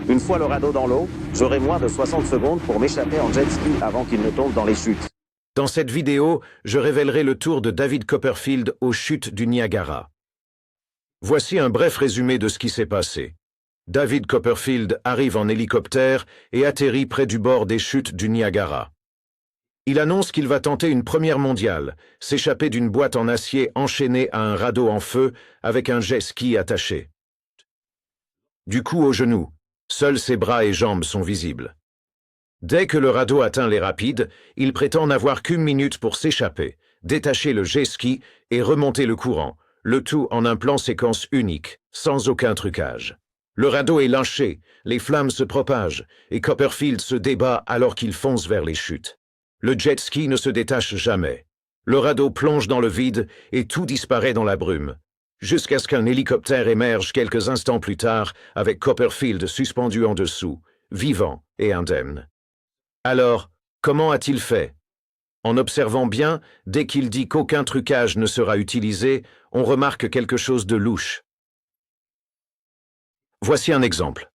Une fois le radeau dans l'eau, j'aurai moins de 60 secondes pour m'échapper en jet ski avant qu'il ne tombe dans les chutes. Dans cette vidéo, je révélerai le tour de David Copperfield aux chutes du Niagara. Voici un bref résumé de ce qui s'est passé. David Copperfield arrive en hélicoptère et atterrit près du bord des chutes du Niagara. Il annonce qu'il va tenter une première mondiale, s'échapper d'une boîte en acier enchaînée à un radeau en feu avec un jet ski attaché. Du coup au genou, seuls ses bras et jambes sont visibles. Dès que le radeau atteint les rapides, il prétend n'avoir qu'une minute pour s'échapper, détacher le jet ski et remonter le courant, le tout en un plan séquence unique, sans aucun trucage. Le radeau est lâché, les flammes se propagent, et Copperfield se débat alors qu'il fonce vers les chutes. Le jet ski ne se détache jamais. Le radeau plonge dans le vide et tout disparaît dans la brume, jusqu'à ce qu'un hélicoptère émerge quelques instants plus tard avec Copperfield suspendu en dessous, vivant et indemne. Alors, comment a-t-il fait? En observant bien, dès qu'il dit qu'aucun trucage ne sera utilisé, on remarque quelque chose de louche. Voici un exemple.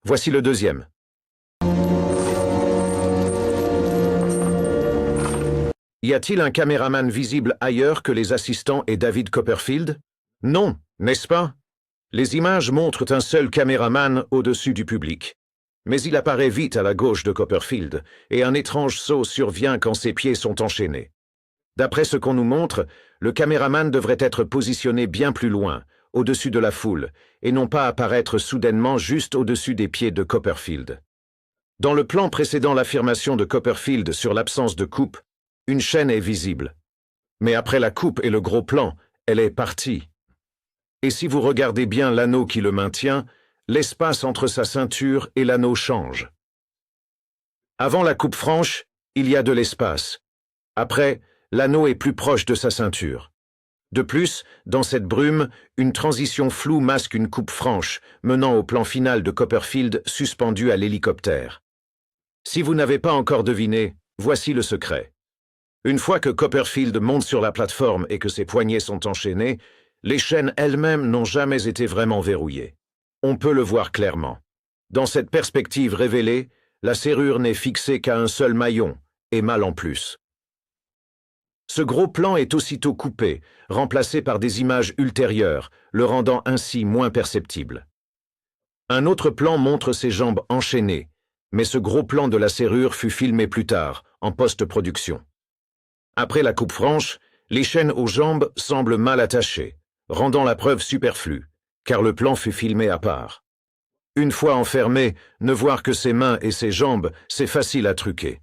Voici le deuxième. Y a-t-il un caméraman visible ailleurs que les assistants et David Copperfield? Non, n'est-ce pas? Les images montrent un seul caméraman au-dessus du public. Mais il apparaît vite à la gauche de Copperfield, et un étrange saut survient quand ses pieds sont enchaînés. D'après ce qu'on nous montre, le caméraman devrait être positionné bien plus loin, au-dessus de la foule, et non pas apparaître soudainement juste au-dessus des pieds de Copperfield. Dans le plan précédant l'affirmation de Copperfield sur l'absence de coupe, une chaîne est visible. Mais après la coupe et le gros plan, elle est partie. Et si vous regardez bien l'anneau qui le maintient, l'espace entre sa ceinture et l'anneau change. Avant la coupe franche, il y a de l'espace. Après, l'anneau est plus proche de sa ceinture. De plus, dans cette brume, une transition floue masque une coupe franche, menant au plan final de Copperfield suspendu à l'hélicoptère. Si vous n'avez pas encore deviné, voici le secret. Une fois que Copperfield monte sur la plateforme et que ses poignets sont enchaînés, les chaînes elles-mêmes n'ont jamais été vraiment verrouillées. On peut le voir clairement. Dans cette perspective révélée, la serrure n'est fixée qu'à un seul maillon, et mal en plus. Ce gros plan est aussitôt coupé, remplacé par des images ultérieures, le rendant ainsi moins perceptible. Un autre plan montre ses jambes enchaînées, mais ce gros plan de la serrure fut filmé plus tard, en post-production. Après la coupe franche, les chaînes aux jambes semblent mal attachées, rendant la preuve superflue, car le plan fut filmé à part. Une fois enfermé, ne voir que ses mains et ses jambes, c'est facile à truquer.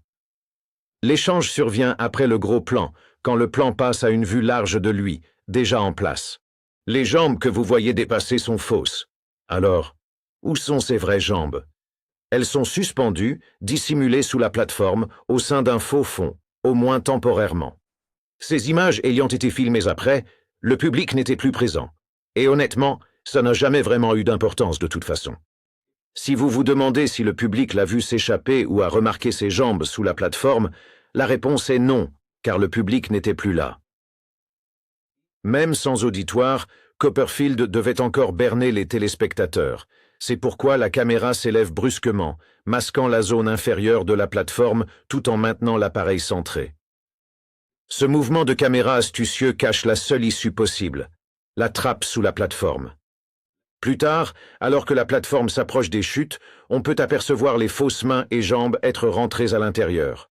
L'échange survient après le gros plan, quand le plan passe à une vue large de lui, déjà en place. Les jambes que vous voyez dépasser sont fausses. Alors, où sont ces vraies jambes? Elles sont suspendues, dissimulées sous la plateforme, au sein d'un faux fond, au moins temporairement. Ces images ayant été filmées après, le public n'était plus présent. Et honnêtement, ça n'a jamais vraiment eu d'importance de toute façon. Si vous vous demandez si le public l'a vu s'échapper ou a remarqué ses jambes sous la plateforme, la réponse est non, car le public n'était plus là. Même sans auditoire, Copperfield devait encore berner les téléspectateurs. C'est pourquoi la caméra s'élève brusquement, masquant la zone inférieure de la plateforme tout en maintenant l'appareil centré. Ce mouvement de caméra astucieux cache la seule issue possible, la trappe sous la plateforme. Plus tard, alors que la plateforme s'approche des chutes, on peut apercevoir les fausses mains et jambes être rentrées à l'intérieur.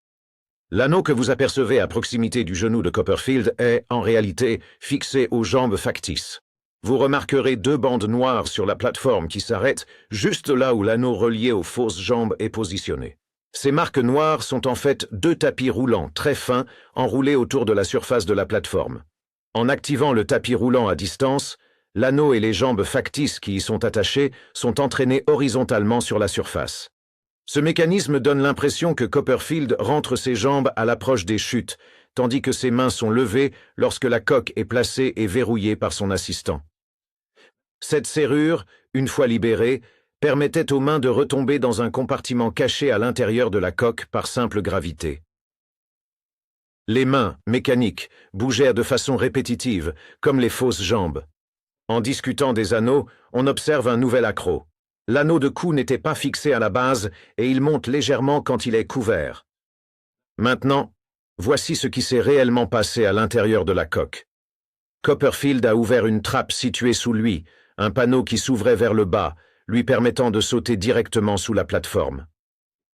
L'anneau que vous apercevez à proximité du genou de Copperfield est, en réalité, fixé aux jambes factices. Vous remarquerez deux bandes noires sur la plateforme qui s'arrêtent juste là où l'anneau relié aux fausses jambes est positionné. Ces marques noires sont en fait deux tapis roulants très fins enroulés autour de la surface de la plateforme. En activant le tapis roulant à distance, l'anneau et les jambes factices qui y sont attachées sont entraînés horizontalement sur la surface. Ce mécanisme donne l'impression que Copperfield rentre ses jambes à l'approche des chutes, tandis que ses mains sont levées lorsque la coque est placée et verrouillée par son assistant. Cette serrure, une fois libérée, permettait aux mains de retomber dans un compartiment caché à l'intérieur de la coque par simple gravité. Les mains, mécaniques, bougèrent de façon répétitive, comme les fausses jambes. En discutant des anneaux, on observe un nouvel accroc. L'anneau de cou n'était pas fixé à la base et il monte légèrement quand il est couvert. Maintenant, voici ce qui s'est réellement passé à l'intérieur de la coque. Copperfield a ouvert une trappe située sous lui, un panneau qui s'ouvrait vers le bas, lui permettant de sauter directement sous la plateforme.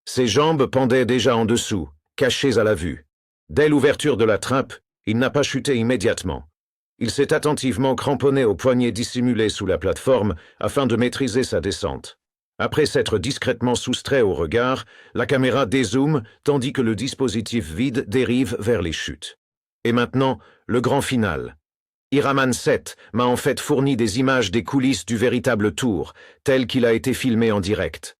Ses jambes pendaient déjà en dessous, cachées à la vue. Dès l'ouverture de la trappe, il n'a pas chuté immédiatement. Il s'est attentivement cramponné au poignet dissimulé sous la plateforme afin de maîtriser sa descente. Après s'être discrètement soustrait au regard, la caméra dézoome tandis que le dispositif vide dérive vers les chutes. Et maintenant, le grand final. Iraman 7 m'a en fait fourni des images des coulisses du véritable tour, tel qu'il a été filmé en direct.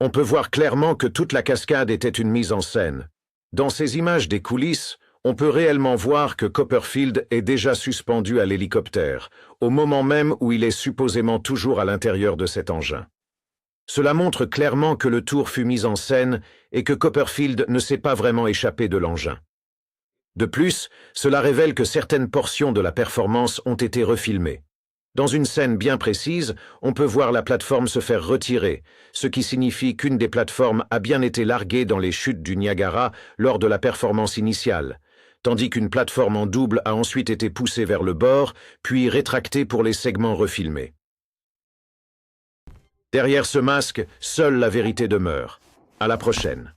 On peut voir clairement que toute la cascade était une mise en scène. Dans ces images des coulisses, on peut réellement voir que Copperfield est déjà suspendu à l'hélicoptère, au moment même où il est supposément toujours à l'intérieur de cet engin. Cela montre clairement que le tour fut mis en scène et que Copperfield ne s'est pas vraiment échappé de l'engin. De plus, cela révèle que certaines portions de la performance ont été refilmées. Dans une scène bien précise, on peut voir la plateforme se faire retirer, ce qui signifie qu'une des plateformes a bien été larguée dans les chutes du Niagara lors de la performance initiale, tandis qu'une plateforme en double a ensuite été poussée vers le bord, puis rétractée pour les segments refilmés. Derrière ce masque, seule la vérité demeure. À la prochaine.